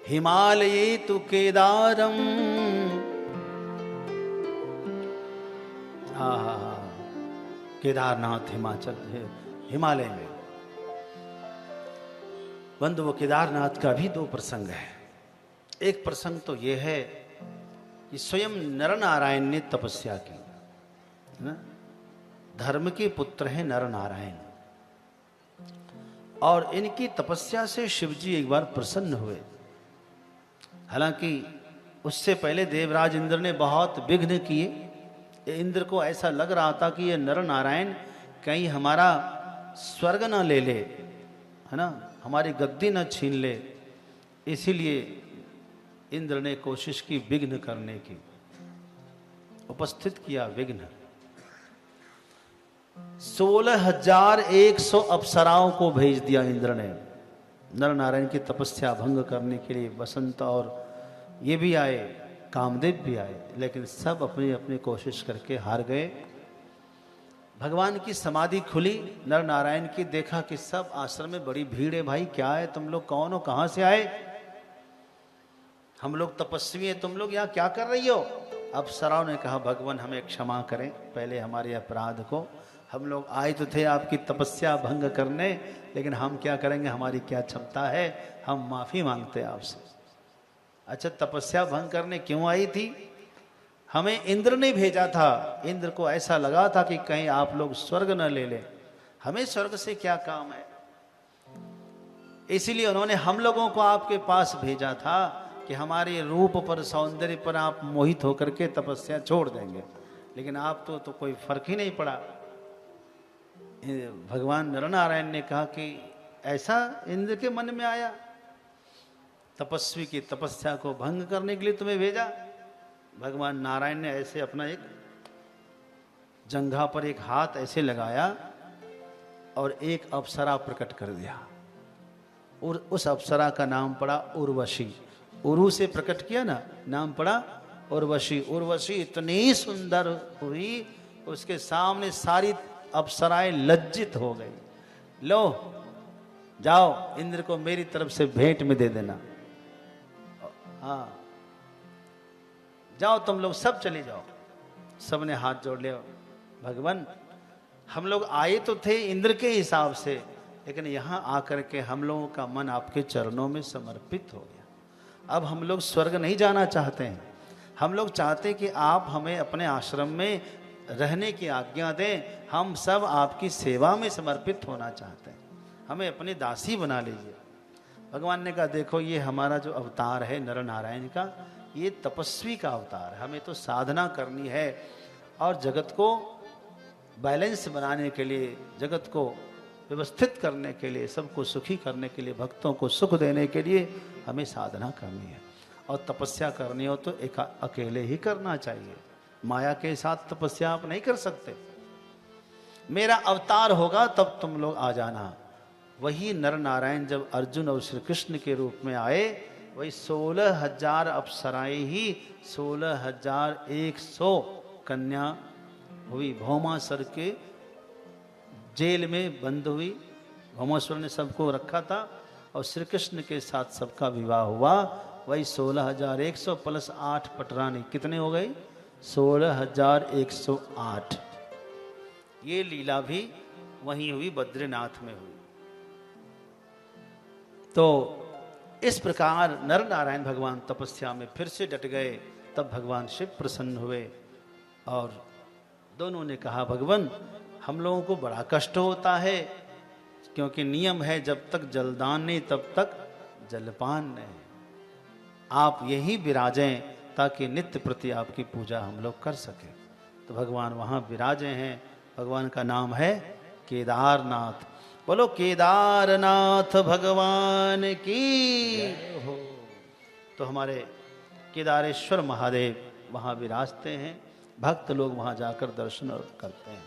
हिमालये तु केदारम। केदारनाथ हिमाचल है, हिमालय में। बंधु, वो केदारनाथ का भी दो प्रसंग है। एक प्रसंग तो ये है कि स्वयं नर नारायण ने तपस्या की, है ना? धर्म के पुत्र हैं नर नारायण, और इनकी तपस्या से शिवजी एक बार प्रसन्न हुए। हालांकि उससे पहले देवराज इंद्र ने बहुत विघ्न किए। इंद्र को ऐसा लग रहा था कि ये नर नारायण कहीं हमारा स्वर्ग न ले ले, है ना, हमारी गद्दी न छीन ले। इसीलिए इंद्र ने कोशिश की विघ्न करने की, उपस्थित किया विघ्न। 16,100 अप्सराओं को भेज दिया इंद्र ने नर नारायण की तपस्या भंग करने के लिए। बसंत और ये भी आए, कामदेव भी आए, लेकिन सब अपनी अपनी कोशिश करके हार गए। भगवान की समाधि खुली नर नारायण की, देखा कि सब आश्रम में बड़ी भीड़ है। भाई क्या है, तुम लोग कौन हो, कहां से आए? हम लोग तपस्वी हैं, तुम लोग यहाँ क्या कर रही हो? अप्सराओं ने कहा, भगवान हमें क्षमा करें पहले हमारे अपराध को। हम लोग आए तो थे आपकी तपस्या भंग करने, लेकिन हम क्या करेंगे, हमारी क्या क्षमता है, हम माफी मांगते हैं आपसे। अच्छा, तपस्या भंग करने क्यों आई थी? हमें इंद्र ने भेजा था। इंद्र को ऐसा लगा था कि कहीं आप लोग स्वर्ग न ले लें, हमें स्वर्ग से क्या काम है। इसीलिए उन्होंने हम लोगों को आपके पास भेजा था कि हमारे रूप पर, सौंदर्य पर आप मोहित होकर के तपस्या छोड़ देंगे। लेकिन आप तो कोई फर्क ही नहीं पड़ा। भगवान नरनारायण ने कहा कि ऐसा इंद्र के मन में आया, तपस्वी की तपस्या को भंग करने के लिए तुम्हें भेजा। भगवान नारायण ने ऐसे अपना एक जंघा पर एक हाथ ऐसे लगाया और एक अप्सरा प्रकट कर दिया, और उस अप्सरा का नाम पड़ा उर्वशी। उरु से प्रकट किया ना, नाम पड़ा उर्वशी। उर्वशी इतनी सुंदर हुई, उसके सामने सारी अप्सराएं लज्जित हो गई। लो जाओ, इंद्र को मेरी तरफ से भेंट में दे देना। हाँ, जाओ तुम लोग सब चले जाओ। सबने हाथ जोड़ लिया। भगवान, हम लोग आए तो थे इंद्र के हिसाब से, लेकिन यहां आकर के हम लोगों का मन आपके चरणों में समर्पित हो गया। अब हम लोग स्वर्ग नहीं जाना चाहते हैं, हम लोग चाहते हैं कि आप हमें अपने आश्रम में रहने की आज्ञा दें। हम सब आपकी सेवा में समर्पित होना चाहते हैं, हमें अपनी दासी बना लीजिए। भगवान ने कहा, देखो ये हमारा जो अवतार है नर नारायण का, ये तपस्वी का अवतार है। हमें तो साधना करनी है और जगत को बैलेंस बनाने के लिए, जगत को व्यवस्थित करने के लिए, सबको सुखी करने के लिए, भक्तों को सुख देने के लिए हमें साधना करनी है। और तपस्या करनी हो तो एक अकेले ही करना चाहिए, माया के साथ तपस्या आप नहीं कर सकते। मेरा अवतार होगा तब तुम लोग आ जाना। वही नर नारायण जब अर्जुन और श्री कृष्ण के रूप में आए, वही 16,000 अप्सराएं ही 16,100 कन्या हुई। भौमासुर के जेल में बंद हुई। भौमासुर ने सबको रखा था और श्री कृष्ण के साथ सबका विवाह हुआ। वही 16,100 प्लस 8 पटरानी, कितने हो गई? 16,108। ये लीला भी वहीं हुई, बद्रीनाथ में हुई। तो इस प्रकार नर नारायण भगवान तपस्या में फिर से डट गए। तब भगवान शिव प्रसन्न हुए और दोनों ने कहा, भगवान हम लोगों को बड़ा कष्ट होता है, क्योंकि नियम है जब तक जलदान नहीं तब तक जलपान नहीं। आप यही विराजें ताकि नित्य प्रति आपकी पूजा हम लोग कर सके। तो भगवान वहां विराजे हैं। भगवान का नाम है केदारनाथ। बोलो केदारनाथ भगवान की हो। तो हमारे केदारेश्वर महादेव वहां विराजते हैं। भक्त लोग वहां जाकर दर्शन करते हैं।